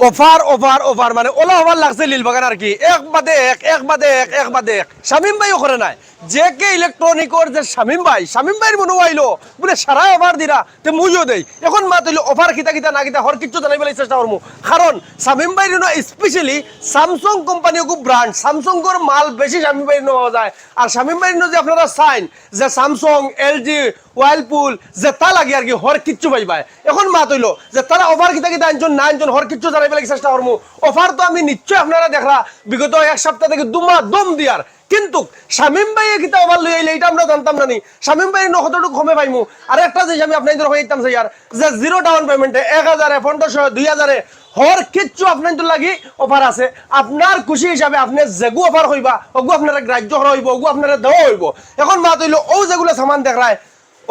Offer offer offer মানে OLA offer লাগছে লীলবাগান আর কি এক বাদে এক বাদে এক শামিম ভাইও করে নাই যে কে ইলেকট্রনিকর যে শামিম ভাইয়ের মনে আইলো বলে সারা অফার দিরা তে মুইও দেই এখন মা তৈল অফার কিতা কিতা না কিতা হর কিচ্ছু জানাই বলে চেষ্টা করবো কারণ শামিম ভাইয়ের স্পেশালি স্যামসাং কোম্পানি খুব ব্র্যান্ড স্যামসাংর মাল বেশি শামিম ভাইয়ের পাওয়া যায় আর শামিম ভাইয়ের যে আপনারা সাইন যে স্যামসাং এলজি ওয়াইলপুল যে তা লাগে আর কি হর কিচ্ছু পাইবাই এখন মা তৈল যে তারা অফার কিতা কিতা আনজন না আনজন হর কিচ্ছু জানাই বলে চেষ্টা করবো অফার তো আমি নিশ্চয় আপনারা দেখরা বিগত এক সপ্তাহ থেকে দুমা দম দিয়ার কিন্তু শামিম ভাই কিতা ওভার লই আইলে এটা আমরা জানতাম না নি শামিম ভাই কতটুকু কমে পাইমু আর একটা জিনিস আমি আপনাদের হইতাম স্যার যে জিরো ডাউন পেমেন্টে 1000 1500 2000 হর কিচ্ছু আপনাদের লাগি অফার আছে আপনার খুশি হিসাবে আপনি যেগু অফার হইবা ওগু আপনারা গ্রাহ্য করা হইব ওগু আপনারা দেওয়া হইব এখন মা তৈল ও যেগুলো সামান দেখায়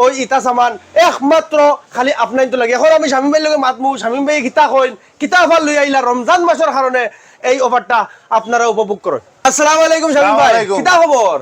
ওই ইটা সামান একমাত্র খালি আপনার তো লাগে এখন আমি শামিম ভাইয়ের লগে মাতমু শামিম ভাই কিতা কইন কিতা অফার লই আইলা রমজান মাসের কারণে এই অফারটা আপনারা উপভোগ করুন। আসসালামু আলাইকুম শামিম ভাই কিতা খবর?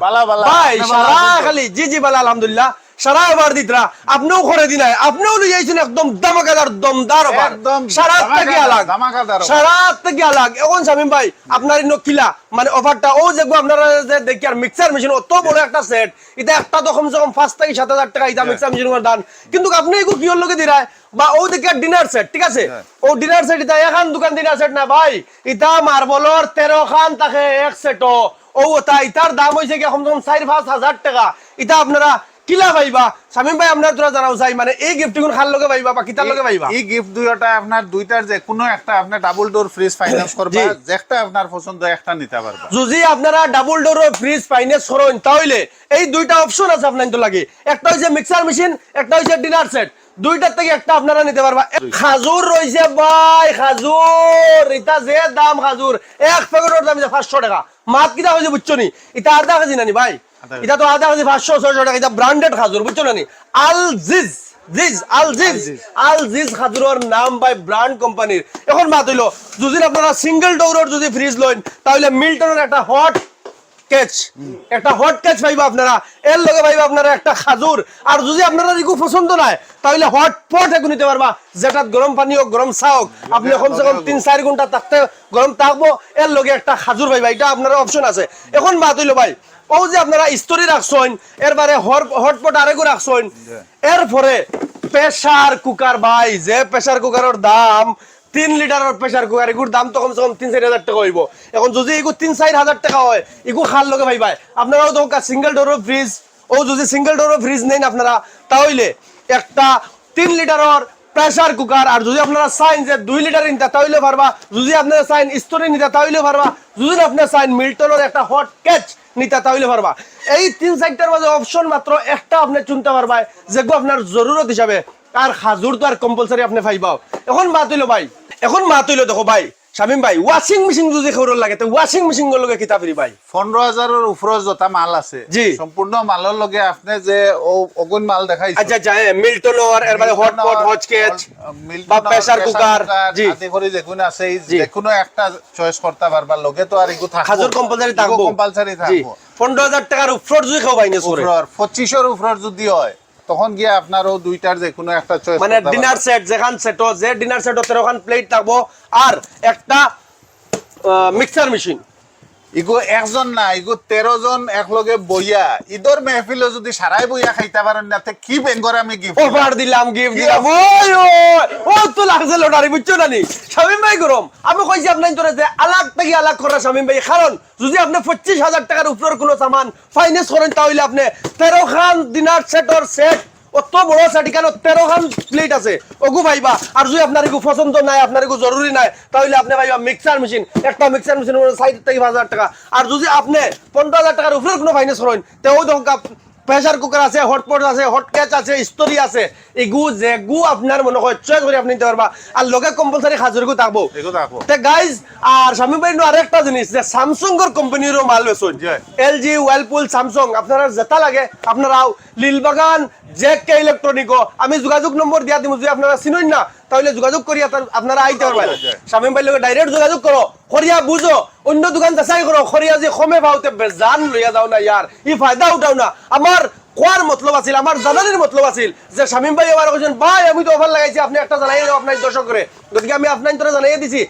ভাই সারা খালি জি বালা আলহামদুলিল্লাহ সারা অফার দিতরা আপনিও করে দিনাই আপনিও লই আইছেন একদম দামাকাদার দমদার অফার সারা থেকে আলাদা দামাকাদার সারা থেকে আলাদা এখন শামিম ভাই আপনার কিলা মানে অফারটা ও যে আপনারা যে দেখি আর মিক্সার মেশিন অত বড় একটা সেট এটা একটা তো কমসে কম 5 থেকে 7000 টাকা এটা মিক্সার মেশিনের দাম কিন্তু আপনি এগো কিওর লগে দিরায় বা ও দেখি ডিনার সেট ঠিক আছে ও ডিনার সেট এটা এখন দোকান ডিনার সেট না ভাই এটা মার্বলর 13 খান থাকে এক সেট ও তা ইতার দাম হইছে কি কমসে কম 4-5 হাজার টাকা এটা আপনারা কিলা পাইবা শামিম ভাই আপনার তোরা জানাও চাই মানে এই গিফট কোন খাল লগে পাইবা বা কিতার লগে পাইবা এই গিফট দুইটা আপনার দুইটার যে কোনো একটা আপনি ডাবল ডোর ফ্রিজ ফাইন্যান্স করবা যেটা আপনার পছন্দ একটা নিতে পারবা যদি আপনারা ডাবল ডোর ফ্রিজ ফাইন্যান্স করেন তাহলে এই দুইটা অপশন আছে আপনাদের তো লাগে একটা হইছে মিক্সার মেশিন একটা হইছে ডিনার সেট দুইটার থেকে একটা আপনারা নিতে পারবা খাজুর রইছে ভাই খাজুর এটা যে দাম খাজুর এক প্যাকেটের দাম 500 টাকা মাত কিটা হইছে বুঝছো নি এটা আধা কেজি নানি ভাই এটা তো আধা কেজি 500-600 টাকা এটা ব্র্যান্ডেড খাজুর বুঝছো না নি আলজিজ খাজুরের নাম ভাই ব্র্যান্ড কোম্পানির এখন মাত হইলো যদি আপনারা সিঙ্গেল ডোরের যদি ফ্রিজ লইন তাহলে মিল্টনের একটা হট ক্যাচ পাইবা আপনারা এর লগে পাইবা আপনারা একটা খাজুর আর যদি আপনারা এগুলো পছন্দ নয় তাহলে হট পট এগুলো নিতে পারবা যেটা গরম পানি হোক গরম চা হোক আপনি কমসে কম 3-4 ঘন্টা থাকতে গরম থাকবো এর লগে একটা খাজুর পাইবা এটা আপনারা অপশন আছে এখন বাদ হইলো ভাই ও যে আপনারা স্তরি রাখছেন এরবারে হটপট আরেকও রাখছেন এরপরে প্রেসার কুকার ভাই যে প্রেসার কুকারের দাম 3 লিটারের প্রেসার কুকার এগুর দাম তো কমসে কম 3-4 হাজার টাকা হইব এখন যদি এগু 3-4 হাজার টাকা হয় এগু খাল লগে ভাই আপনারাও তো সিঙ্গেল ডোরের ফ্রিজ ও যদি সিঙ্গেল ডোরের ফ্রিজ নেন আপনারা তাহলে একটা 3 লিটারের প্রেসার কুকার আর যদি আপনারা চাইন যে 2 লিটার নিতে তাহলে পারবা যদি আপনারা চাইন স্তরি নিতে তাহলে পারবা যদি আপনারা চাইন মিল্টনের একটা হট ক্যাচ নিতে তাহলে পারবা এই 3-4টার মাঝে অপশন মাত্র একটা আপনি চুনতে পারবা যেগুলো আপনার জরুরত হিসাবে আর খাজুর তো আর কম্পালসারি আপনি পাইবাও এখন মাত হইলো ভাই দেখো ভাই শামিম ভাই ওয়াশিং মেশিন যদি খবর লাগে তো ওয়াশিং মেশিন গুলো লগে কিতা ফ্রি ভাই 15000 এর উপরে যত মাল আছে সম্পূর্ণ মালের লগে আপনি যে অগুন মাল দেখাইছে আচ্ছা মিল্টন এর মানে হটপট হটকেচ বা প্রেসার কুকার জি আতে করে দেখুন আছে যে কোনো একটা চয়েস করতে পারবা লগে তো আর এগু থাকবো খাজুর কম্পালসারি থাকবো 15000 টাকার উপর যদি খাও ভাই না সরে 2500 এর উপর যদি হয় তখন গিয়ে আপনারও দুইটার যে কোনো একটা চয়েস মানে ডিনার সেট যেখান সেটও যে ডিনার সেট 13খান প্লেট থাকবো আর একটা মিক্সার মেশিন ইগো একজন না ইগো 13 জন একলগে বইয়া ঈদের মেহফিলে যদি সারাই বইয়া খাইতে পারেন না তে কি বেঙ্গর আমি গিফট অফার দিলাম ও তো লাগছে লটারি বুঝছো না নি শামিম ভাই গরম আমি কইছি আপনার তোরে যে আলাগ থেকে আলাগ করা শামিম ভাই কারণ যদি আপনি 25000 টাকার উপরের কোনো সামান ফাইন্যান্স করেন তাহলে আপনি 13 খান ডিনার সেটর সেট অত বড় সেট কেন 13 খান প্লেট আছে ওগু ভাইবা আর যদি আপনার এগু পছন্দ নাই আপনার এগু জরুরি নাই তাহলে আপনি ভাইবা মিক্সার মেশিন একটা মিক্সার মেশিন 60,000 টাকা আর যদি আপনি 15000 টাকার উপরে কোনো ফাইন্যান্স করেন তেও দেখো প্রেসার কুকার আছে হটপট আছে হটকেচ আছে স্তরি আছে এগু যেগু আপনার মনে হয় চয়েস করে আপনি নিতে পারবা আর লগে কম্পালসারি খাজুরগু থাকবো তে গাইজ আর শামিম ভাই আরেকটা জিনিস যে স্যামসাং এর কোম্পানিরও মাল বেচুন এলজি ওয়াইলপুল স্যামসাং আপনারা যেটা লাগে আপনারাও লীলবাগান জেকে ইলেকট্রনিকো আমি যোগাযোগ নম্বর দিয়া দিমু যদি আপনারা চিনেন না তাহলে যোগাযোগ করিয়া আপনারা আইতে পারবেন শামিম ভাই লগে ডাইরেক্ট যোগাযোগ করো খরিয়া বুঝো অন্য দোকান যাচাই করো খরিয়া যে কমে পাওতে বেজান লইয়া যাও না ইয়ার ই ফায়দা উঠাও না আমার কোয়ার মতলব আছিল আমার জানানির মতলব আছিল যে শামিম ভাই আবার কইছেন ভাই আমি তো অফার লাগাইছি আপনি একটা জানাই দাও আপনার দর্শক করে গতিকে আমি আপনার তোরা জানাই দিছি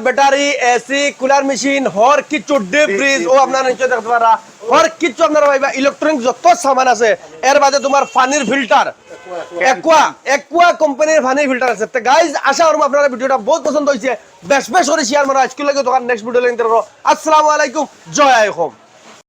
ব্যাটারি এসি কুলার মেশিন হর কিছু ডিপ ফ্রিজ ও আপনারা নিশ্চয় দেখতে পারা হর কিছু আপনারা ভাইবা ইলেকট্রনিক যত সামান আছে এর বাদে তোমার পানির ফিল্টার একোয়া কোম্পানির পানির ফিল্টার আছে তো গাইজ আশা করব আপনারা ভিডিওটা বহুত পছন্দ হইছে বেশ বেশ করে শেয়ার মারা আজকে লাগে দোকান নেক্সট ভিডিও লিংক দেব আসসালামু আলাইকুম জয় আই হোম